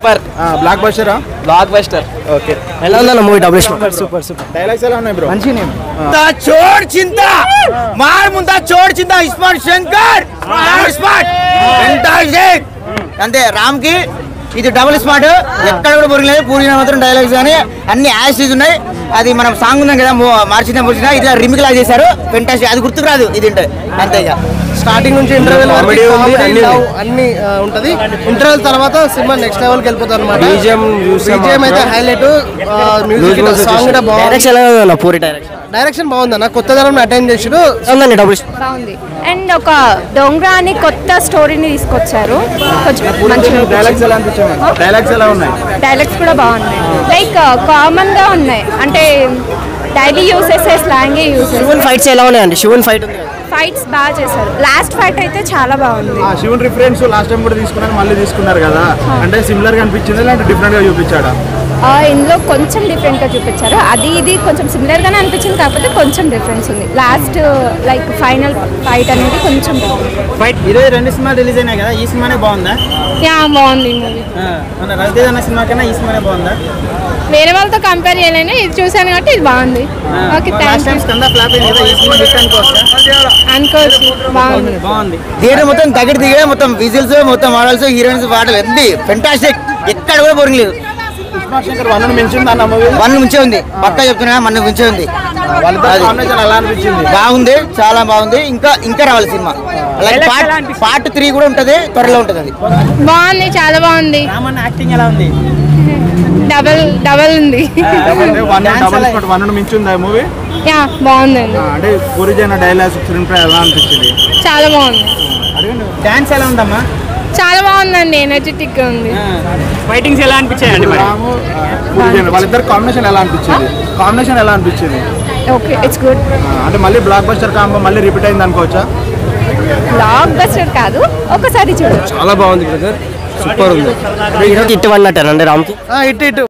Super block buster block buster. Okay ఎలా ఉందన్న movie double super super super dialogues ఎలా ఉన్నాయి బ్రో మంచి నేమ్ छोड़ चिंता मार मुंदा छोड़ चिंता स्मार्ट शंकर स्मार्ट फैंटास्टिक అంతే రామ్ కి ఇది డబుల్ స్మార్ట్ ఎక్కడ కూడా బొరలేదు పూరిన మాత్రం డైలాగ్స్ కానీ అన్ని యాసిడ్ ఉన్నాయి అది మనం సాంగ్ ఉన్నాం కదా మార్చిన ముర్చిన ఇట్లా రిమిక్ లా చేశారు ఫెంటాస్టిక్ అది గుర్తుకు రాదు ఇది అంతే ఇక స్టార్టింగ్ నుంచి ఇంటర్వెల్ అన్ని ఉంటది. ఇంటర్వెల్ తర్వాత సినిమా నెక్స్ట్ లెవెల్ కి వెళ్ళిపోతారు అనమాట. బీజిఎం అయితే హైలైట్, మ్యూజిక్ సాంగ్ కూడా బాగుంది. డైరెక్షన్ పూరి డైరెక్షన్ బాగుందన్న, కొత్త తరం అటెండ్ చేసారు. బాగుంది అండ్ ఒక దొంగ అని కొత్త స్టోరీని తీసుకొచ్చారు. కొంచెం డైలాగ్స్ ఎలా అనిపించాయి? డైలాగ్స్ ఎలా ఉన్నాయి? డైలాగ్స్ కూడా బాగున్నాయి, లైక్ కామన్ గా ఉన్నాయి, అంటే daily uses slang uses. Shivan fights ఎలా ఉన్నాయండి? శివన్ ఫైట్స్ బాగా చేశారు. లాస్ట్ ఫైట్ అయితే చాలా బాగుంది. శివన్ రిఫరెన్స్ లాస్ట్ టైం కూడా తీసుకున్నారు, మళ్ళీ తీసుకున్నారు కదా, అంటే సిమిలర్ గా అనిపించింది లేదంటే డిఫరెంట్ గా చూపించాడా? ఇందులో కొంచెం డిఫరెంట్ గా చూపించారు. అది ఇది కొంచెం సిమిలర్ గానే అనిపించింది, కాకపోతే కొంచెం డిఫరెన్స్ ఉంది. లాస్ట్ లైక్ ఫైనల్ ఫైట్ అనేది కొంచెం ఫైట్. ఈరోజు 2 సినిమాలు రిలీజ్ అయినాయి కదా, ఈ సినిమానే బాగుందా? బాగుంది మూవీ. రవితేజ అన్న సినిమా కన్నా ఈ సినిమానే బాగుందా? వేరే వాళ్ళతో కంపేర్ చేయలేను, ఇది చూసాను కాబట్టి ఇది బాగుంది. ఓకే థ్యాంక్ అనుకోవచ్చు. బాగుంది. థియేటర్ మొత్తం దగ్గర దిగే మొత్తం విజిల్స్ మొత్తం మోడల్స్ హీరోయిన్స్ పాటలు ఎంత ఫెంటాస్టిక్, ఎక్కడ కూడా బోరింగ్ లేదు. వన్ మించే ఉంది, పక్కా చెప్తున్నా, మన మించే ఉంది. బాగుంది, చాలా బాగుంది. ఇంకా రావాలి సినిమా. పార్ట్ 3 కూడా ఉంటది, త్వరలో ఉంటది. అది బాగుంది, చాలా బాగుంది. యాక్టింగ్ ఎలా ఉంది? డబల్ ఉంది. మూవీ బాగుందండి. అంటే ఒరిజినల్ డైలాగ్స్ స్క్రీన్ ప్లే ఎలా అనిపించింది? చాలా బాగుంది. డాన్స్ ఎలా ఉందమ్మా? చాలా బాగుందండి, ఎనర్జెటిక్ గా ఉంది. ఫైటింగ్స్ ఎలా అనిపించాయండి? వాళ్ళిద్దరు కాంబినేషన్ ఎలా అనిపించింది? Okay it's good. అంటే మళ్ళీ బ్లాక్ బస్టర్ కాంబో మళ్ళీ రిపీట్ అయింది అనుకోవచ్చా? బ్లాక్ బస్టర్ కాదు, ఒకసారి చూడు. చాలా బాగుంది బ్రదర్, సూపర్ ఉంది. ఇటు అన్నట్టు రామ్కి ఇటు